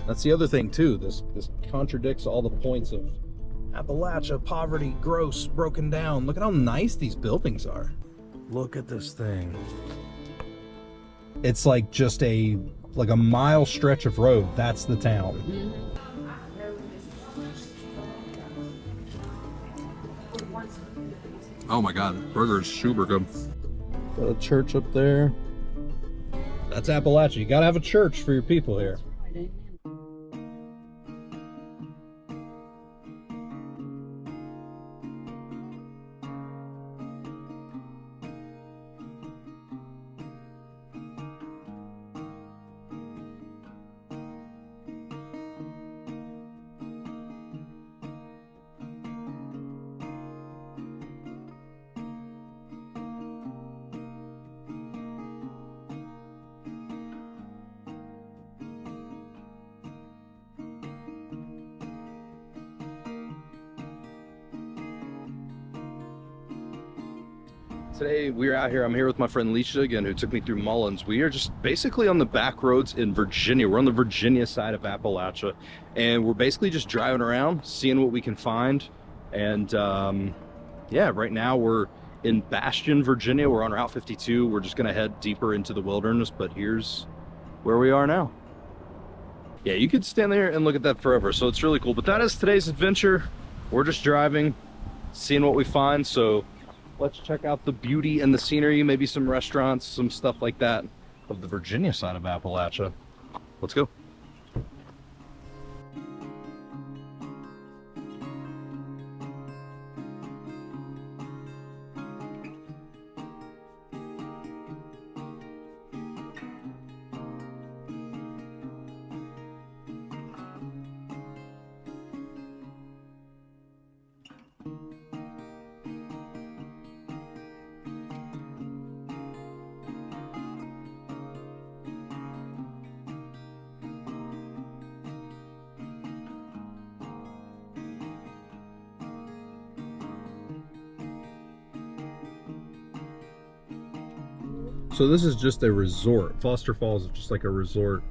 That's the other thing too. This contradicts all the points of Appalachia, poverty, gross, broken down. Look at how nice these buildings are. Look at this thing. It's like just a mile stretch of road. That's the town. Oh my God, burger is super good. Got a church up there. That's Appalachia. You gotta have a church for your people here. Today we're out here, I'm here with my friend Leisha again, who took me through Mullins. We are just basically on the back roads in Virginia. We're on the Virginia side of Appalachia, and we're basically just driving around, seeing what we can find. And yeah, right now we're in Bastion, Virginia. We're on Route 52. We're just gonna head deeper into the wilderness, but here's where we are now. Yeah, you could stand there and look at that forever, so it's really cool. But that is today's adventure. We're just driving, seeing what we find. So let's check out the beauty and the scenery, maybe some restaurants, some stuff like that of the Virginia side of Appalachia. Let's go. So this is just a resort. Foster Falls is just like a resort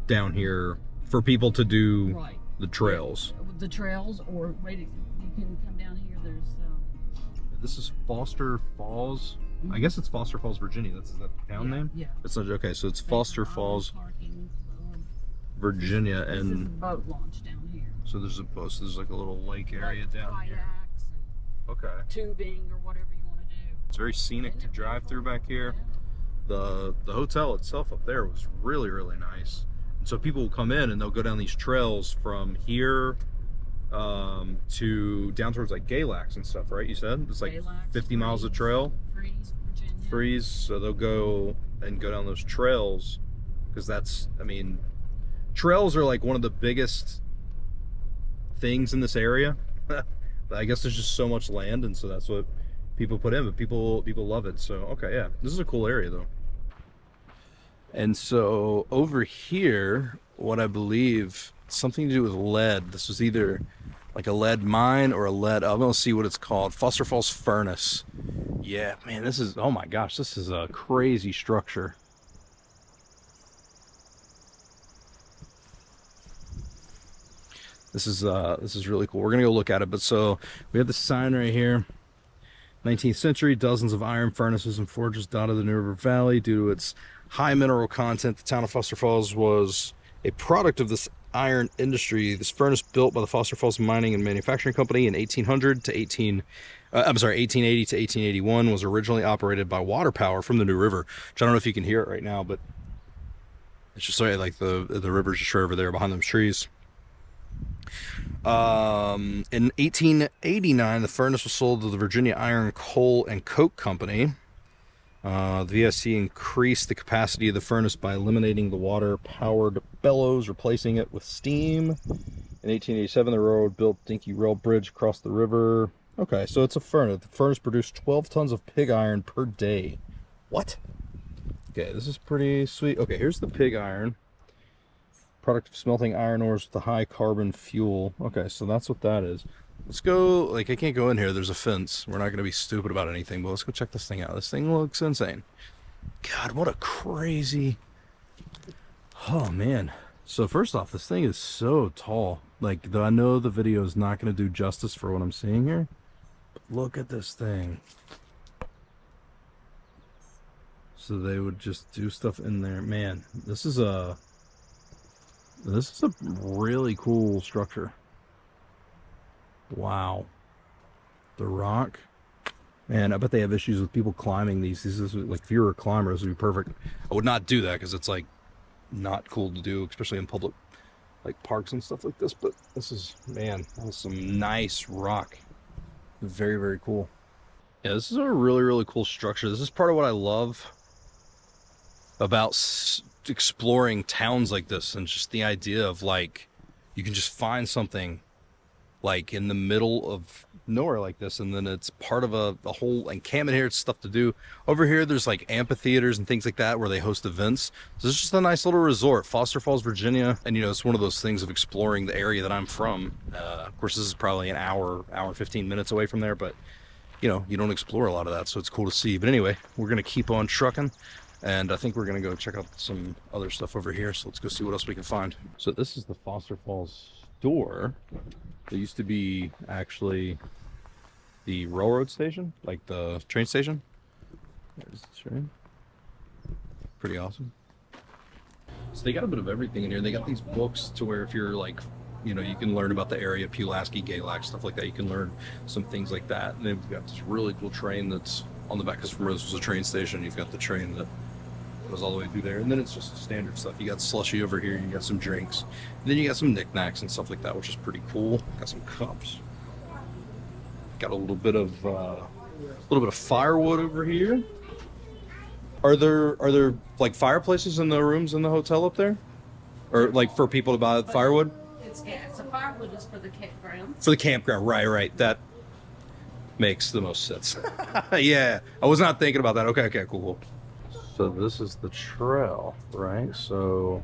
down here for people to do the trails. The trails, or wait, you can come down here. There's this is Foster Falls. I guess it's Foster Falls, Virginia. Is that the town name? Yeah. It's not okay. So it's Foster Falls, Virginia, and this is a boat launch down here. So there's a boat. So there's like a little lake area down here. Okay. Tubing or whatever you want to do. It's very scenic to drive through back here. The hotel itself up there was really, really nice. And so people will come in and they'll go down these trails from here to down towards like Galax and stuff, right? You said it's like Galax, 50 miles of trail. Freeze. So they'll go down those trails, because that's, I mean, trails are like one of the biggest things in this area. I guess there's just so much land, and so that's what people put in, but people love it. So okay, yeah, this is a cool area though. And so over here, what I believe, something to do with lead. This was either like a lead mine or a lead, I'm gonna see what it's called. Foster Falls Furnace. Yeah, man, this is, oh my gosh, this is a crazy structure. This is really cool. We're gonna go look at it. But so we have the sign right here. 19th century, dozens of iron furnaces and forges dotted the New River Valley. Due to its high mineral content, the town of Foster Falls was a product of this iron industry. This furnace, built by the Foster Falls Mining and Manufacturing Company in 1880 to 1881, was originally operated by water power from the New River. Which I don't know if you can hear it right now, but it's just like the river's just right over there behind those trees. In 1889, the furnace was sold to the Virginia Iron, Coal, and Coke Company. The VSC increased the capacity of the furnace by eliminating the water-powered bellows, replacing it with steam. In 1887, the railroad built Dinky Rail Bridge across the river. Okay, so it's a furnace. The furnace produced 12 tons of pig iron per day. What? Okay, this is pretty sweet. Okay, here's the pig iron. Product of smelting iron ores with a high carbon fuel. Okay, so that's what that is. Let's go, like, I can't go in here. There's a fence. We're not going to be stupid about anything, but let's go check this thing out. This thing looks insane. God, what a crazy... Oh, man. So first off, this thing is so tall. Like, though I know the video is not going to do justice for what I'm seeing here. But look at this thing. So they would just do stuff in there. Man, this is a really cool structure. Wow. The rock. Man, I bet they have issues with people climbing these. This is like, if you were a climber, this would be perfect. I would not do that because it's like not cool to do, especially in public like parks and stuff like this. But this is, man, that's some nice rock. Very, very cool. Yeah, this is a really, really cool structure. This is part of what I love about exploring towns like this, and just the idea of like you can just find something like in the middle of nowhere like this, and then it's part of a whole encampment here. It's stuff to do over here. There's like amphitheaters and things like that where they host events. So it's just a nice little resort, Foster Falls, Virginia. And you know, it's one of those things of exploring the area that I'm from. Of course, this is probably an hour 15 minutes away from there, but you know, you don't explore a lot of that, so it's cool to see. But anyway, we're gonna keep on trucking, and I think we're gonna go check out some other stuff over here. So let's go see what else we can find. So this is the Foster Falls store. There used to be actually the railroad station, like the train station. There's the train. Pretty awesome. So they got a bit of everything in here. They got these books to where if you're like, you know, you can learn about the area, Pulaski, Galax, stuff like that. You can learn some things like that. And they've got this really cool train that's on the back, because from this was a train station. You've got the train that goes all the way through there, and then it's just standard stuff. You got slushy over here, you got some drinks, and then you got some knickknacks and stuff like that, which is pretty cool. Got some cups. Got a little bit of firewood over here. Are there like fireplaces in the rooms in the hotel up there, or like for people to buy firewood? So firewood is for the campground. For the campground, right. That makes the most sense. Yeah, I was not thinking about that. Okay, cool. So this is the trail, right? So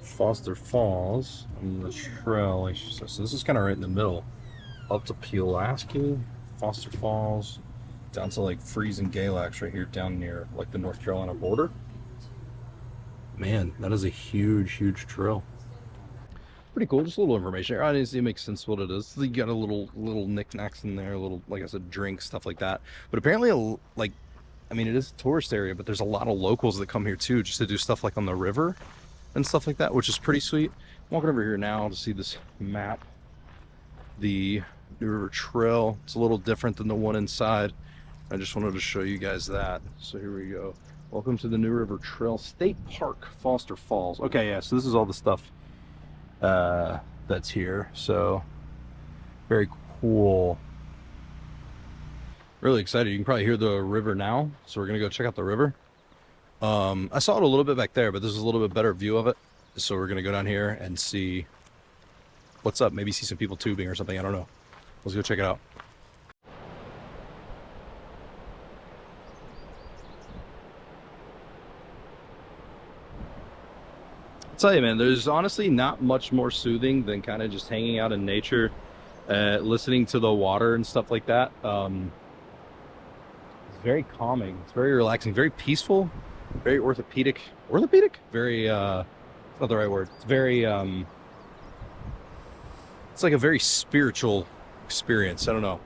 Foster Falls and the trail, like she says. So this is kind of right in the middle. Up to Pulaski, Foster Falls, down to like Freeze and Galax right here down near like the North Carolina border. Man, that is a huge trail. Pretty cool, just a little information. Honestly, it makes sense what it is. You got a little knickknacks in there, a little, like I said, drinks, stuff like that. But apparently, like, I mean, it is a tourist area, but there's a lot of locals that come here too, just to do stuff like on the river and stuff like that, which is pretty sweet. I'm walking over here now to see this map. The New River Trail, it's a little different than the one inside. I just wanted to show you guys that. So here we go. Welcome to the New River Trail State Park, Foster Falls. Okay, yeah, so this is all the stuff that's here. So very cool. Really excited. You can probably hear the river now, so we're gonna go check out the river. I saw it a little bit back there, but this is a little bit better view of it, so we're gonna go down here and see what's up. Maybe see some people tubing or something. I don't know. Let's go check it out. I'll tell you, man, there's honestly not much more soothing than kind of just hanging out in nature, listening to the water and stuff like that. It's very calming. It's very relaxing, very peaceful, very orthopedic. Orthopedic? Very, it's not the right word. It's very, it's like a very spiritual experience. I don't know.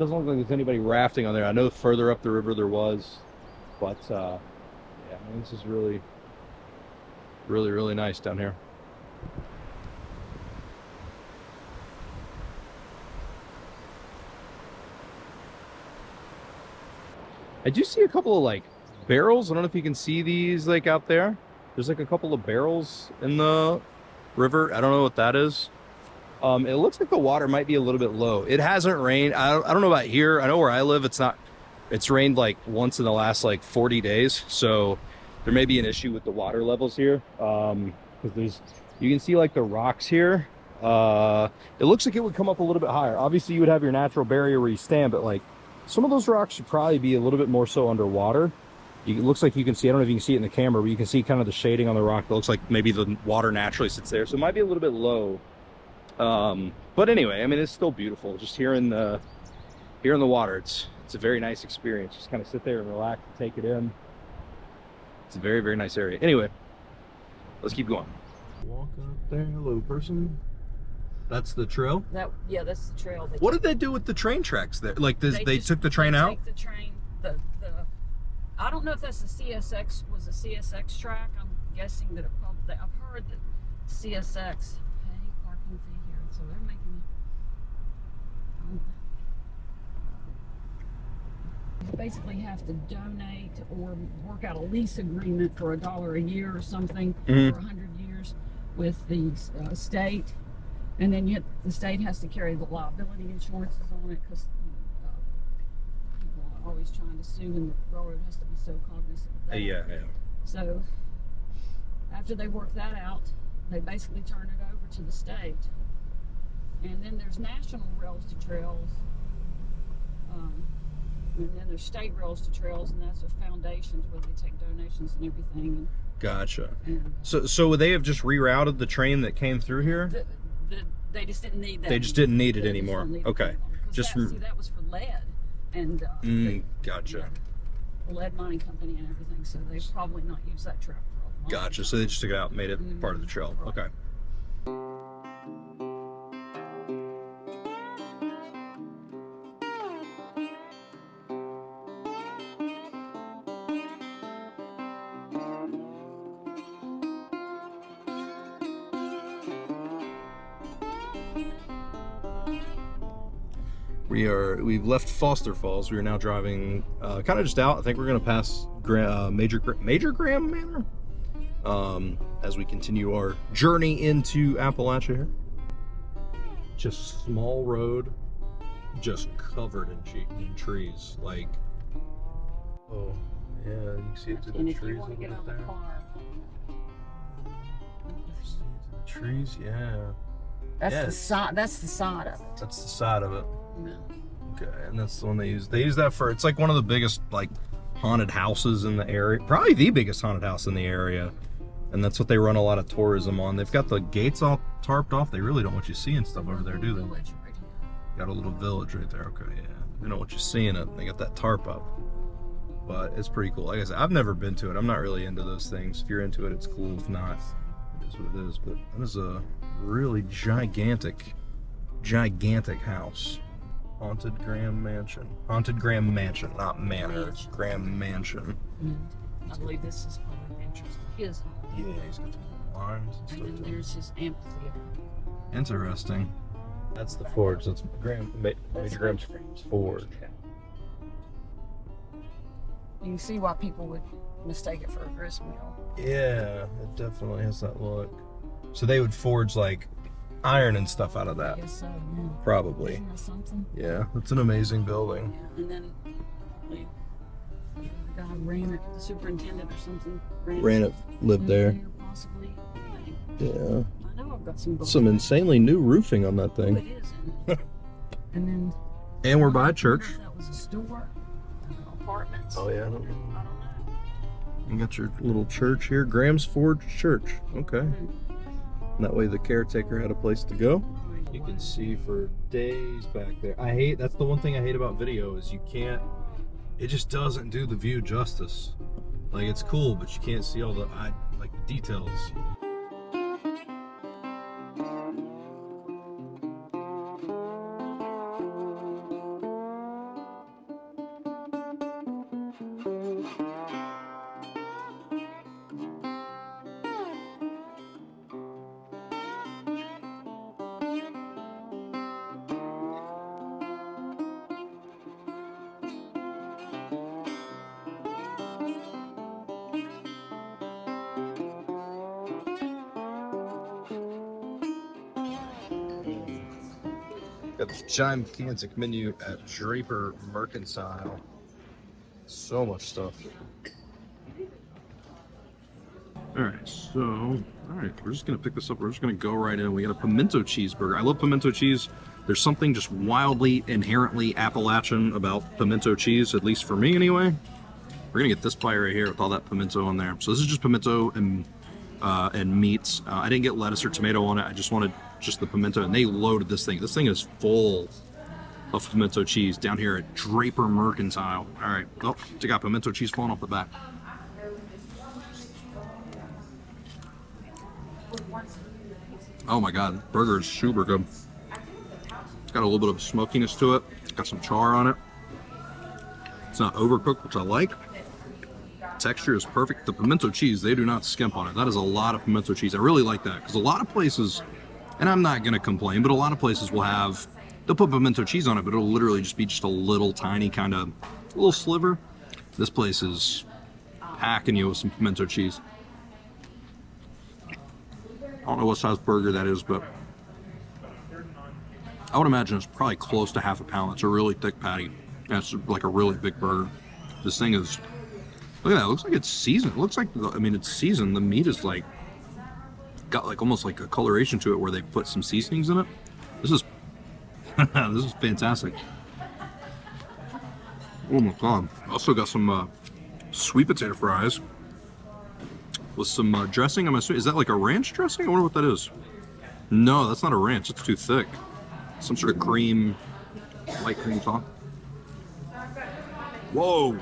Doesn't look like there's anybody rafting on there. I know further up the river there was, but yeah, I mean, this is really nice down here. I do see a couple of like barrels. I don't know if you can see these like out there. There's like a couple of barrels in the river. I don't know what that is. It looks like the water might be a little bit low. It hasn't rained. I don't know about here. I know where I live, it's rained like once in the last like 40 days. So there may be an issue with the water levels here. Because you can see like the rocks here. It looks like it would come up a little bit higher. Obviously you would have your natural barrier where you stand, but like some of those rocks should probably be a little bit more so underwater. It looks like you can see, I don't know if you can see it in the camera, but you can see kind of the shading on the rock. It looks like maybe the water naturally sits there. So it might be a little bit low. But anyway, I mean, it's still beautiful. Just here in the water, it's a very nice experience. Just kind of sit there and relax and take it in. It's a very nice area. Anyway, Let's keep going. Walk up there, hello person. That's the trail? Yeah, that's the trail. What did they do with the train tracks there? Like they took the train out? Take the train, I don't know if that's the CSX, was a CSX track. I'm guessing that it probably, I've heard that CSX pay parking fee here, so they're making you basically have to donate or work out a lease agreement for $1 a year or something for 100 years with the state, and then the state has to carry the liability insurances on it because people are always trying to sue, and the railroad has to be so cognizant of that. Yeah. So after they work that out, they basically turn it over to the state, and then there's national rails to trails. And then there's state rails to trails, and that's with foundations where they take donations and everything. Gotcha. So would they have just rerouted the train that came through here? They just didn't need that. They just didn't need it anymore. Okay. Just that was for lead, and gotcha. The lead mining company and everything. So they probably not used that track for a long Gotcha. So they just took it out and made it part of the trail. Right. Okay. We've left Foster Falls. We are now driving kind of just out. I think we're going to pass Major Graham Manor as we continue our journey into Appalachia here. Just small road, just covered in trees. Like, oh yeah, you can see it through the trees a little bit there. See it through the trees, yeah. That's the side. That's the side of it. That's the side of it. No. Okay, and that's the one they use. They use that for, it's like one of the biggest like haunted houses in the area. Probably the biggest haunted house in the area. And that's what they run a lot of tourism on. They've got the gates all tarped off. They really don't want you seeing stuff over there, do they? Got a little village right there. Okay, yeah. They don't want you seeing it. They got that tarp up. But it's pretty cool. Like I said, I've never been to it. I'm not really into those things. If you're into it, it's cool. If not, it is what it is. But that is a really gigantic house. Haunted Graham Mansion. Haunted Graham Mansion, not manor. Graham Mansion. I believe this is probably the entrance to his home. Yeah, he's got the lines and stuff. And then there's his amphitheater. Interesting. That's the forge. That's Major Graham's forge. You can see why people would mistake it for a grist mill. Yeah, it definitely has that look. So they would forge like iron and stuff out of that. I guess so, yeah. Probably. Isn't that something? Yeah, it's an amazing building. Yeah, and then the guy ran it, the superintendent or something ran it, lived there. Possibly. Yeah. I know I've got some insanely new roofing on that thing. Oh, it is, isn't it? And we're by a church. That was a store, apartments. Oh yeah, I don't know. I don't know. You got your little church here, Graham's Forge Church. Okay. That way the caretaker had a place to go. You can see for days back there. That's the one thing I hate about video is it just doesn't do the view justice. Like, it's cool, but you can't see all the details. Got this gigantic menu at Draper Mercantile. So much stuff. Alright, we're just gonna pick this up. We're just gonna go right in. We got a pimento cheeseburger. I love pimento cheese. There's something just wildly, inherently Appalachian about pimento cheese, at least for me anyway. We're gonna get this pie right here with all that pimento on there. So this is just pimento and meats. I didn't get lettuce or tomato on it. I just wanted just the pimento, and they loaded this thing. This thing is full of pimento cheese down here at Draper Mercantile. All right, oh, they got pimento cheese falling off the back. Oh my god, burger is super good. It's got a little bit of smokiness to it. It's got some char on it. It's not overcooked, which I like. Texture is perfect. The pimento cheese, they do not skimp on it. That is a lot of pimento cheese. I really like that because a lot of places, and I'm not going to complain, but a lot of places will have, they'll put pimento cheese on it, but it'll literally just be just a little tiny kind of, little sliver. This place is packing you with some pimento cheese. I don't know what size burger that is, but I would imagine it's probably close to half a pound. It's a really thick patty. And it's like a really big burger. This thing is, look at that, it looks like it's seasoned. It looks like, I mean, it's seasoned. The meat is like, got like almost like a coloration to it where they put some seasonings in it. This is, this is fantastic. Oh my god. Also got some sweet potato fries with some dressing. I'm assuming, is that like a ranch dressing? I wonder what that is. No, that's not a ranch. It's too thick. Some sort of cream, light cream sauce. Whoa.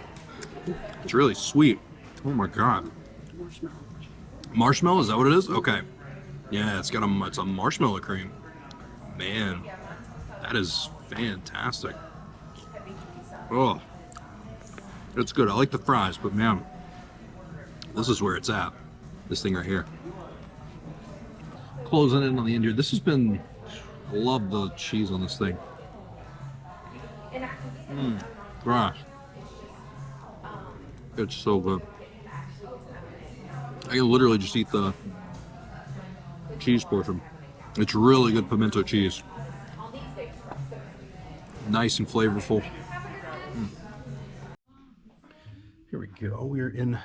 It's really sweet. Oh my god. Marshmallow. Marshmallow, is that what it is? Okay. Yeah, it's got it's a marshmallow cream. Man, that is fantastic. Oh, it's good. I like the fries, but man, this is where it's at. This thing right here. Closing in on the end here. This has been, love the cheese on this thing. Gosh. It's so good. I can literally just eat the cheese portion. It's really good pimento cheese. Nice and flavorful. Here we go. We're in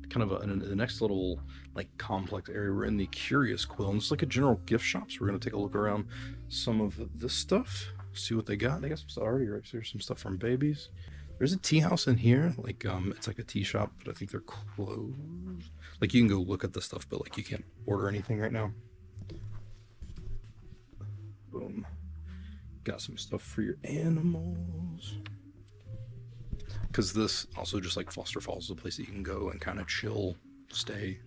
kind of the next little like complex area. We're in the Curious Quill, and it's like a general gift shop. So we're gonna take a look around some of this stuff, see what they got. They got some stuff already right here. Some stuff from babies. There's a tea house in here, like it's like a tea shop, but I think they're closed. Like you can go look at the stuff, but like you can't order anything right now. Boom. Got some stuff for your animals. Because this also, just like Foster Falls, is a place that you can go and kind of chill, stay,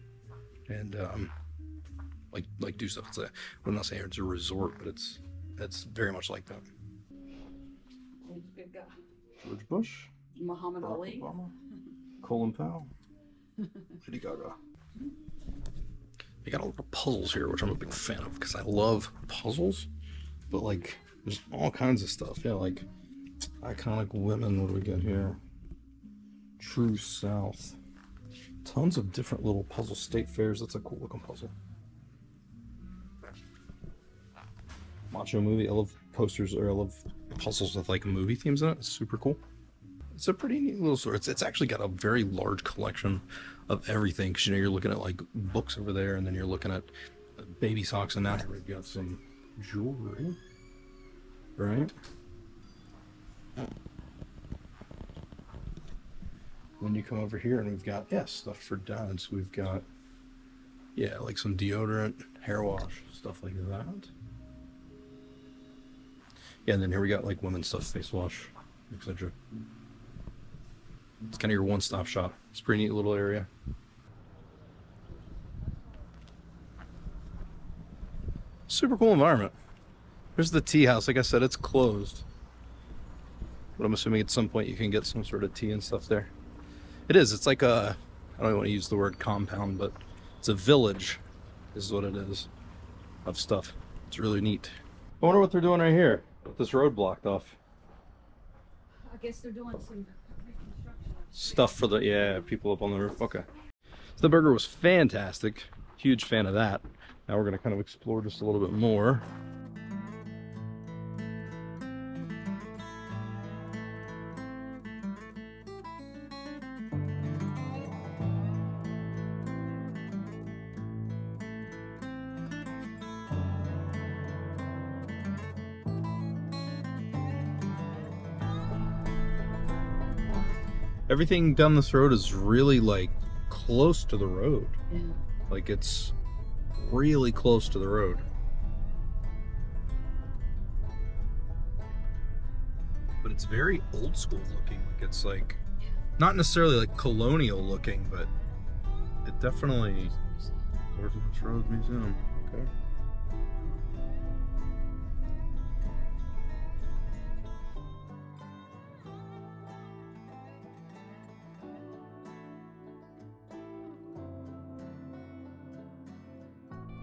and like do stuff. It's a, I'm not saying it's a resort, but it's very much like that. Good guy. George Bush, Muhammad Barack Ali, Obama, Colin Powell, Lady Gaga. They got a lot of puzzles here, which I'm a big fan of because I love puzzles. But like, there's all kinds of stuff. Yeah, like iconic women. What do we got here? True South. Tons of different little puzzle state fairs. That's a cool looking puzzle. Macho movie. I love posters, or I love puzzles with like movie themes in it. It's super cool. It's a pretty neat little store. It's actually got a very large collection of everything, because you know you're looking at like books over there, and then you're looking at baby socks, and now here we've got some jewelry, right? Then you come over here and we've got, yeah, stuff for dads. We've got, yeah, like some deodorant, hair wash, stuff like that. Yeah, and then here we got like women's stuff, face wash, etc. It's kind of your one-stop shop. It's a pretty neat little area. Super cool environment. There's the tea house. Like I said, it's closed, but I'm assuming at some point you can get some sort of tea and stuff there. It is. It's like a, I don't want to use the word compound, but it's a village is what it is of stuff. It's really neat. I wonder what they're doing right here with this road blocked off. I guess they're doing some reconstruction Stuff for the, yeah, people up on the roof. Okay. So the burger was fantastic. Huge fan of that. Now we're going to kind of explore just a little bit more. Everything down this road is really like close to the road. Yeah. Like it's really close to the road. But it's very old school looking. Like it's like, not necessarily like colonial looking, but it definitely, Northwest Road Museum. Okay.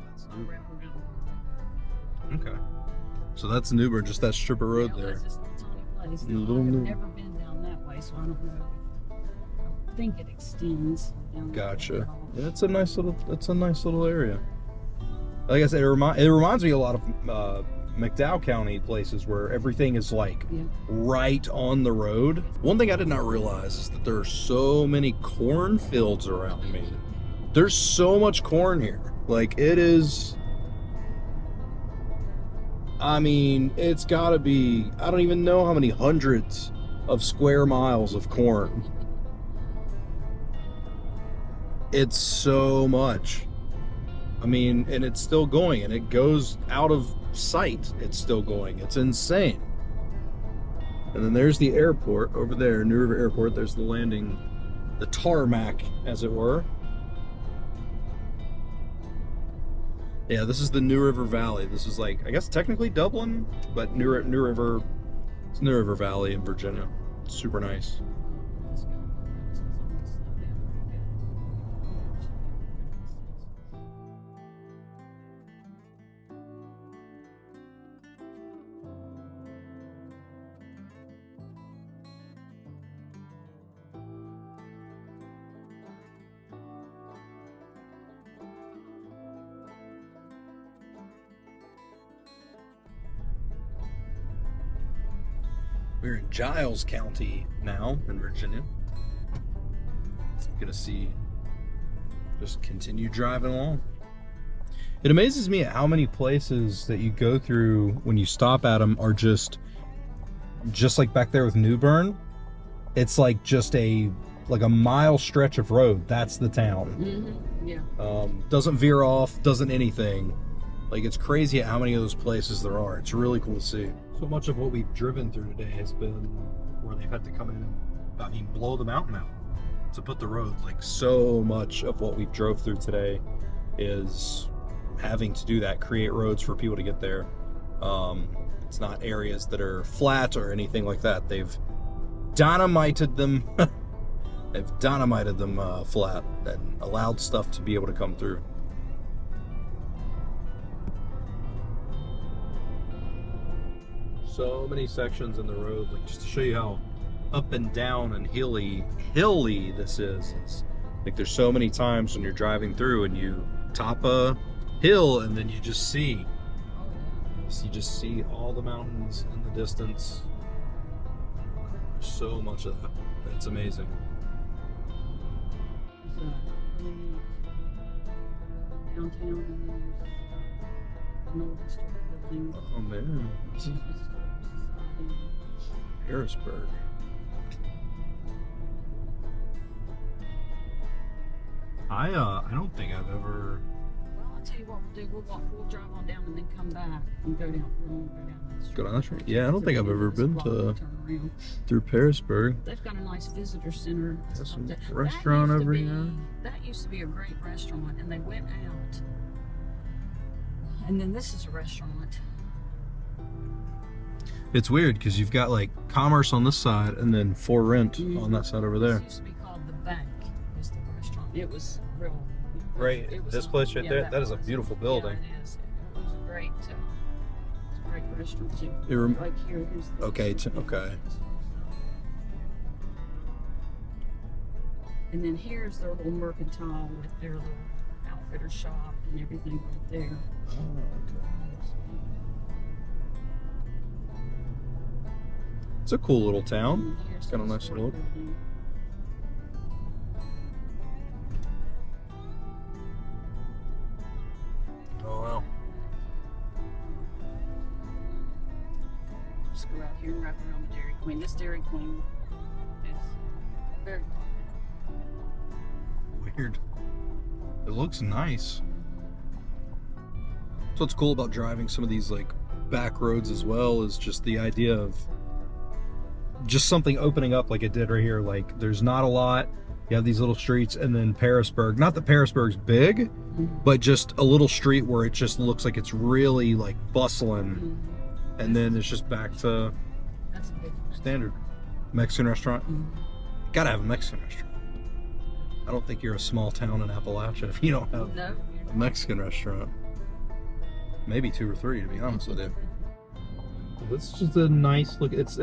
That's I'll wrap around. Okay. So that's New Bern, just that strip of road Yeah, there. that's just a tiny place. Now, Little I've New- never been down that way, so I don't know. I think it extends down that way Gotcha. at all. Yeah, it's a nice little area. Like I said, it reminds me a lot of McDowell County places where everything is like Yeah. right on the road. One thing I did not realize is that there are so many cornfields around me. There's so much corn here. Like it is. I mean, it's gotta be, I don't even know how many hundreds of square miles of corn. It's so much. I mean, and it's still going, and it goes out of sight. It's still going. It's insane. And then there's the airport over there, New River Airport. There's the landing, the tarmac, as it were. Yeah, this is the New River Valley. This is like, I guess technically Dublin, but New River, it's New River Valley in Virginia. It's super nice. Let's go. It's almost slow down. We're in Giles County now in Virginia. Gonna see, just continue driving along. It amazes me at how many places that you go through when you stop at them are just like back there with New Bern. It's like just a mile stretch of road. That's the town. Mm-hmm. Yeah. Doesn't veer off, doesn't anything. Like, it's crazy at how many of those places there are. It's really cool to see. So much of what we've driven through today has been where they've had to come in and, blow the mountain out to put the road. Like, so much of what we've drove through today is having to do that, create roads for people to get there. It's not areas that are flat or anything like that. They've dynamited them. They've dynamited them flat and allowed stuff to be able to come through. So many sections in the road, like, just to show you how up and down and hilly this is. It's like there's so many times when you're driving through and you top a hill and then you just see all the mountains in the distance. There's so much of that. It's amazing. So, really neat. Downtown, and then there's an old historic building. Oh man, this is Harrisburg. I don't think I've ever. Well, I'll tell you what we'll do. We'll drive on down and then come back and go down. We'll go down that street. Go down that street? Yeah, I don't think I've ever been to Turn around. through Harrisburg. They've got a nice visitor center. There's some That restaurant used to over be- here. That used to be a great restaurant, and they went out. And then this is a restaurant. It's weird because you've got like Commerce on this side and then For Rent on that side over there. This used to be called The Bank, is the restaurant. It was real. Right, it was this on- place right yeah, there, that is a was- beautiful building. Yeah, it is. It was a great, it's a great restaurant too. It rem- Like here, here's the Okay, okay. And then here's their little mercantile with their little outfitter shop and everything right there. Oh, okay. It's a cool little town. And here's got a the nice historic look. building. Oh wow. Just go out here and wrap around the Dairy Queen. This Dairy Queen is very popular. Weird. It looks nice. So what's cool about driving some of these like back roads as well is just the idea of just something opening up like it did right here. Like there's not a lot You have these little streets, and then Parisburg. Not that Parisburg's big, but just a little street where it just looks like it's really like bustling. And then it's just back to standard Mexican restaurant. Gotta have a Mexican restaurant. I don't think you're a small town in Appalachia if you don't have a Mexican restaurant. Maybe 2 or 3, to be honest with you. This is just a nice look. It's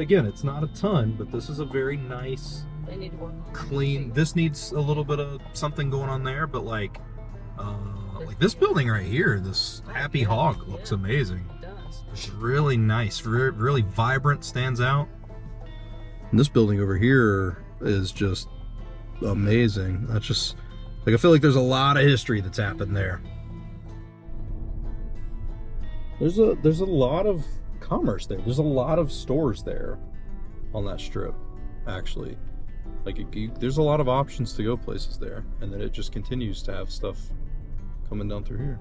not a ton, but this is a very nice, They need to work on clean. This needs a little bit of something going on there, but like this building right here, this Happy Hog looks amazing. It does. It's really nice, really vibrant, stands out. And this building over here is just amazing. That's just like, I feel like there's a lot of history that's happened there. There's a lot of commerce there. There's a lot of stores there on that strip, actually. Like there's a lot of options to go places there, and then it just continues to have stuff coming down through here.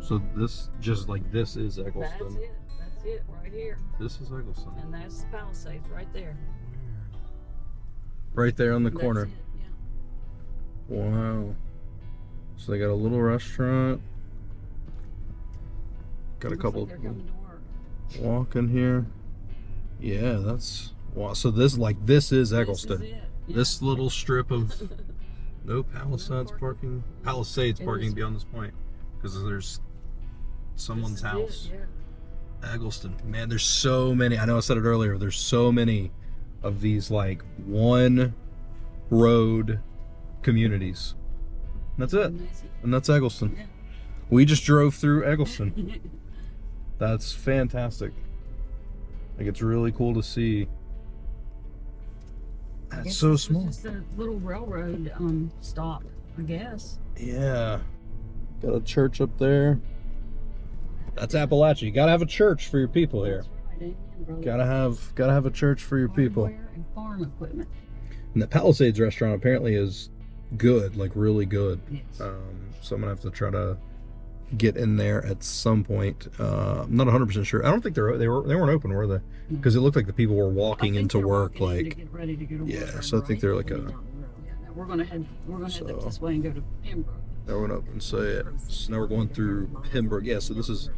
So this is Eggleston. That's it right here. This is Eggleston. And that's the Palisades right there. Right there on the corner. That's it, yeah. Wow. So they got a little restaurant. Got a couple. They're coming to work. Walk in here. Yeah, that's wow. So this is Eggleston. This is it. Yeah. This little strip of no Palisades parking beyond this point, because there's someone's house. Yeah. Eggleston. Man, there's so many. I know I said it earlier. There's so many of these like one road communities. And that's it. Amazing. And that's Eggleston. Yeah. We just drove through Eggleston. That's fantastic. Like, it's really cool to see. That's so small. It's just a little railroad stop, I guess. Yeah. Got a church up there. That's Appalachia. You gotta have a church for your people here. That's right, amen, Gotta have a church for your people. Hardware and farm equipment. And the Palisades restaurant apparently is good, like really good. Yes. So I'm gonna have to try to get in there at some point. I'm not 100% sure. I don't think they weren't open, were they? Because it looked like the people were walking into work, like to get ready to go to yeah. work, So I think they're like Yeah, now we're gonna head up this way and go to Pembroke. Now we're gonna open. So yeah, so now we're going through Pembroke. Yeah. So this is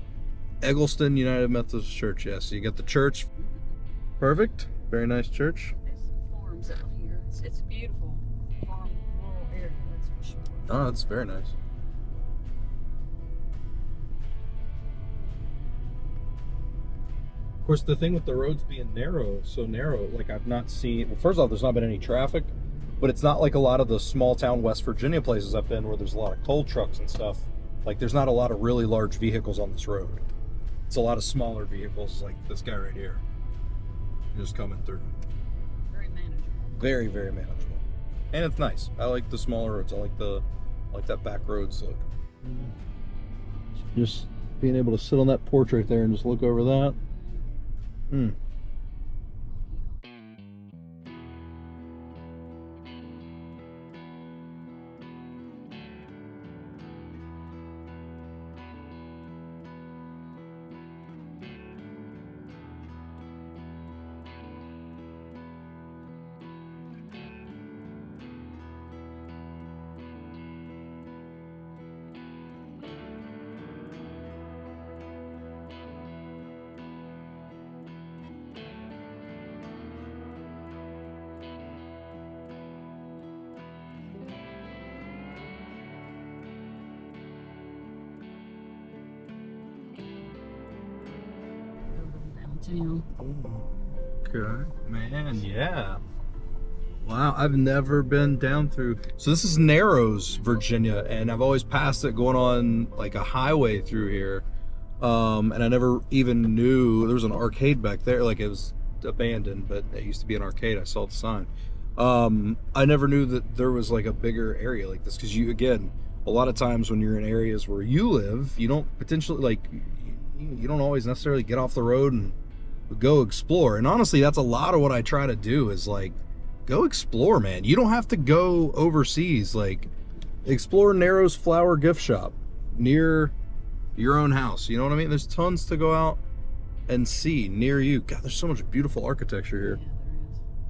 Eggleston United Methodist Church. Yeah. So you got the church. Perfect. Very nice church. There's some farms out here. It's a beautiful farm rural area, that's for sure. Oh, that's very nice. Of course, the thing with the roads being so narrow, like I've not seen. Well, first off, there's not been any traffic, but it's not like a lot of the small town West Virginia places I've been where there's a lot of coal trucks and stuff. Like, there's not a lot of really large vehicles on this road. It's a lot of smaller vehicles, like this guy right here, just coming through. Very manageable. Very, very manageable, and it's nice. I like the smaller roads. I like that back roads look. Just being able to sit on that porch right there and just look over that. Downtown. Okay, man, yeah. Wow, I've never been down through. So this is Narrows, Virginia, and I've always passed it going on like a highway through here. And I never even knew there was an arcade back there. Like, it was abandoned, but it used to be an arcade. I saw the sign. I never knew that there was like a bigger area like this, because again, a lot of times when you're in areas where you live, you don't you don't always necessarily get off the road and go explore. And honestly, that's a lot of what I try to do, is like go explore, man. You don't have to go overseas. Like, explore Narrow's Flower Gift Shop near your own house. You know what I mean? There's tons to go out and see near you. God, there's so much beautiful architecture here.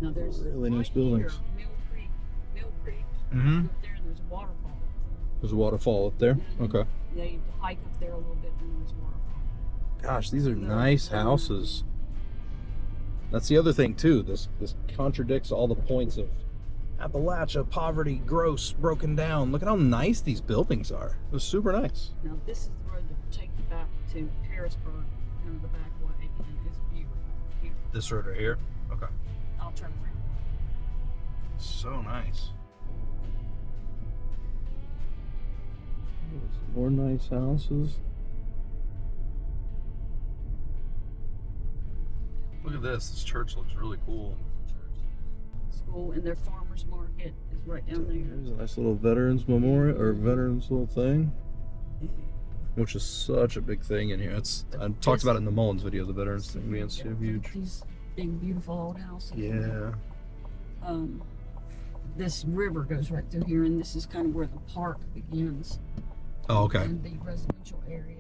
Yeah, there is. Now there's Really nice right buildings. Here, Mill Creek. Mm-hmm. Up there, and there's a waterfall. There's a waterfall up there. Mhm. Okay. Yeah, you hike up there a little bit, and there's a waterfall. Gosh, these are nice houses. That's the other thing too. This contradicts all the points of Appalachia, poverty, gross, broken down. Look at how nice these buildings are. They're super nice. Now this is the road that will take you back to Harrisburg, kind of the back way, and it's beautiful. Beautiful. This road right here. Okay. I'll turn around. So nice. More nice houses. Look at this. This church looks really cool. School, and their farmers market is right down there. There's a nice little veterans memorial or veterans little thing, which is such a big thing in here. I talked about it in the Mullins video. The veterans thing being so huge. These big, beautiful old houses. Yeah. This river goes right through here, and this is kind of where the park begins. Oh, okay. And the residential area.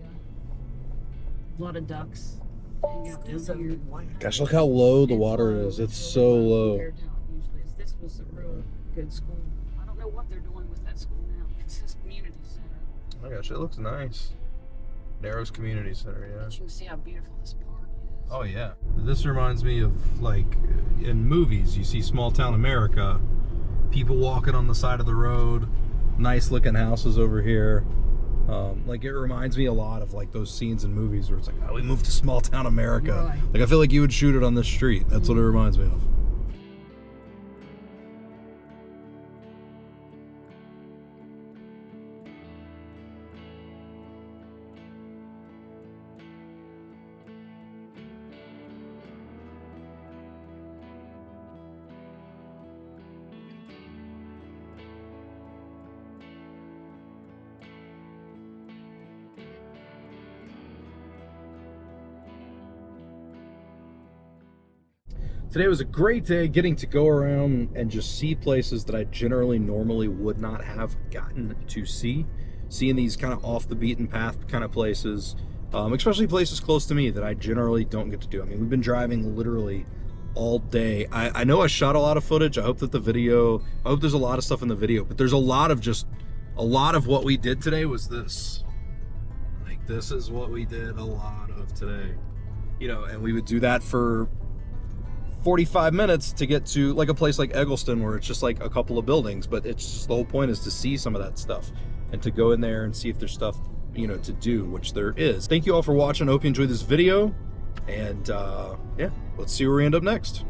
A lot of ducks hang out down here. Gosh, look how low the water is. It's so low. Compared to how it usually is. This was a real good school. I don't know what they're doing with that school now. It's this community center. Oh my gosh, it looks nice. Narrows Community Center, yeah. But you can see how beautiful this park is. Oh yeah. This reminds me of, like, in movies, you see small town America, people walking on the side of the road, nice looking houses over here. Like, it reminds me a lot of, like, those scenes in movies where it's like, oh, we moved to small town America. Right. Like, I feel like you would shoot it on this street. That's what it reminds me of. Today was a great day getting to go around and just see places that I generally normally would not have gotten to see. Seeing these kind of off the beaten path kind of places, especially places close to me that I generally don't get to do. I mean, we've been driving literally all day. I know I shot a lot of footage. I hope that I hope there's a lot of stuff in the video, but there's a lot of what we did today was this. Like, this is what we did a lot of today. You know, and we would do that for 45 minutes to get to, like, a place like Eggleston where it's just like a couple of buildings, but it's just, the whole point is to see some of that stuff and to go in there and see if there's stuff, you know, to do, which there is. Thank you all for watching. I hope you enjoyed this video, and yeah, let's see where we end up next.